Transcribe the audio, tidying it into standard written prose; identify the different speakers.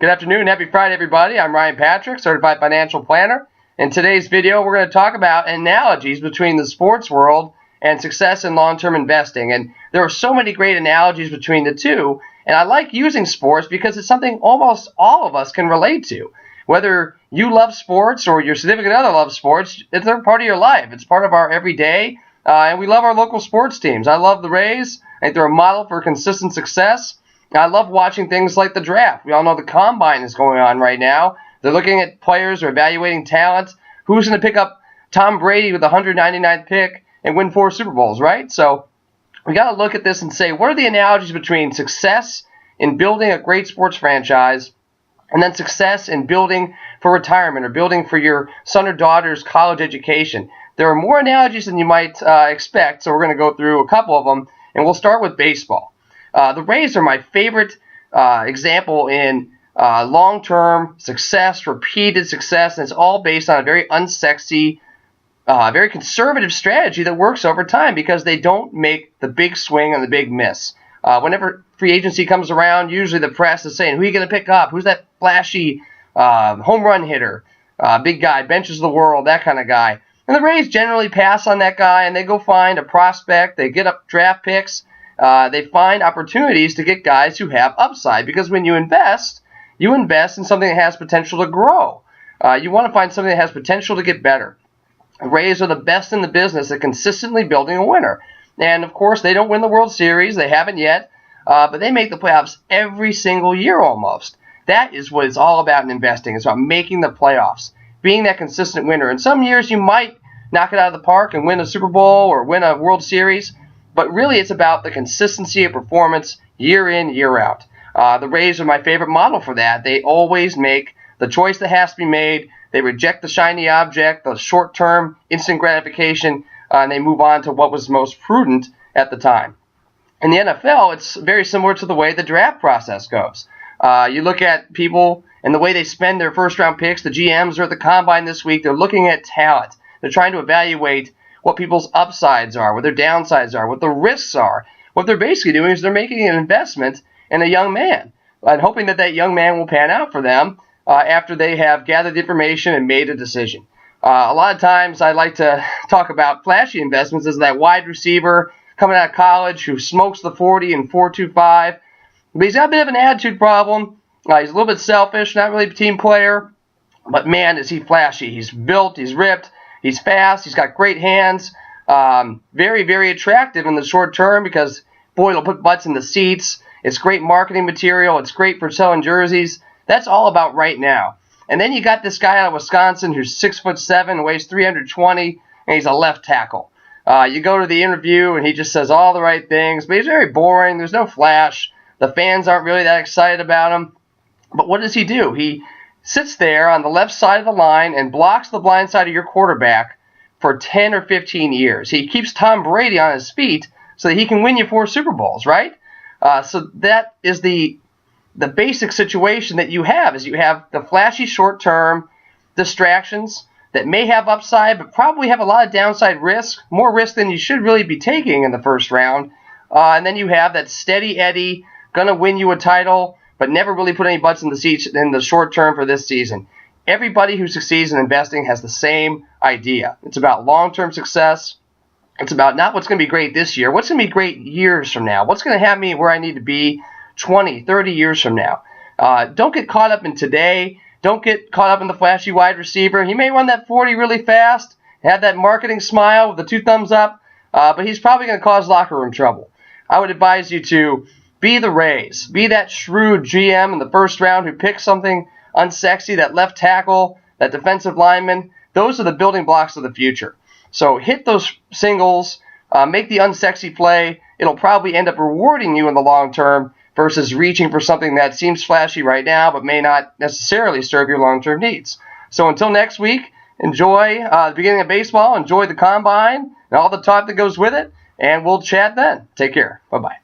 Speaker 1: Good afternoon. Happy Friday, everybody. I'm Ryan Patrick, Certified Financial Planner. In today's video, we're going to talk about analogies between the sports world and success in long-term investing. And there are so many great analogies between the two. And I like using sports because it's something almost all of us can relate to. Whether you love sports or your significant other loves sports, it's a part of your life. It's part of our everyday. And we love our local sports teams. I love the Rays. I think they're a model for consistent success. I love watching things like the draft. We all know the combine is going on right now. They're looking at players, they're evaluating talent. Who's going to pick up Tom Brady with the 199th pick and win 4 Super Bowls, right? So we got to look at this and say, what are the analogies between success in building a great sports franchise and then success in building for retirement or building for your son or daughter's college education? There are more analogies than you might expect, so we're going to go through a couple of them, and we'll start with baseball. The Rays are my favorite example in long-term success, repeated success, and it's all based on a very unsexy, very conservative strategy that works over time because they don't make the big swing and the big miss. Whenever free agency comes around, usually the press is saying, who are you going to pick up? Who's that flashy home run hitter, big guy, benches the world, that kind of guy. And the Rays generally pass on that guy, and they go find a prospect. They get up draft picks. They find opportunities to get guys who have upside because when you invest in something that has potential to grow. You want to find something that has potential to get better. The Rays are the best in the business at consistently building a winner. And, of course, they don't win the World Series. They haven't yet. But they make the playoffs every single year almost. That is what it's all about in investing. It's about making the playoffs, being that consistent winner. And some years you might knock it out of the park and win a Super Bowl or win a World Series. But really, it's about the consistency of performance year in, year out. The Rays are my favorite model for that. They always make the choice that has to be made. They reject the shiny object, the short-term instant gratification, and they move on to what was most prudent at the time. In the NFL, it's very similar to the way the draft process goes. You look at people and the way they spend their first-round picks. The GMs are at the combine this week. They're looking at talent. They're trying to evaluate what people's upsides are, what their downsides are, what the risks are. What they're basically doing is they're making an investment in a young man and hoping that that young man will pan out for them after they have gathered the information and made a decision. A lot of times I like to talk about flashy investments as that wide receiver coming out of college who smokes the 40 and 4.25. But he's got a bit of an attitude problem. He's a little bit selfish, not really a team player. But man, is he flashy. He's built, he's ripped. He's fast. He's got great hands. Very, very attractive in the short term because, boy, it'll put butts in the seats. It's great marketing material. It's great for selling jerseys. That's all about right now. And then you got this guy out of Wisconsin who's 6'7", weighs 320, and he's a left tackle. You go to the interview, and he just says all the right things, but he's very boring. There's no flash. The fans aren't really that excited about him. But what does he do? He sits there on the left side of the line and blocks the blind side of your quarterback for 10 or 15 years. He keeps Tom Brady on his feet so that he can win you 4 Super Bowls, right? So that is the basic situation that you have, is you have the flashy short-term distractions that may have upside but probably have a lot of downside risk, more risk than you should really be taking in the first round. And then you have that steady Eddie, going to win you a title, but never really put any butts in the seats in the short term for this season. Everybody who succeeds in investing has the same idea. It's about long-term success. It's about not what's going to be great this year, what's going to be great years from now, what's going to have me where I need to be 20, 30 years from now. Don't get caught up in today. Don't get caught up in the flashy wide receiver. He may run that 40 really fast, have that marketing smile with the 2 thumbs up, but he's probably going to cause locker room trouble. I would advise you to be the Rays. Be that shrewd GM in the first round who picks something unsexy, that left tackle, that defensive lineman. Those are the building blocks of the future. So hit those singles, make the unsexy play. It'll probably end up rewarding you in the long term versus reaching for something that seems flashy right now but may not necessarily serve your long-term needs. So until next week, enjoy the beginning of baseball, enjoy the combine and all the talk that goes with it, and we'll chat then. Take care. Bye-bye.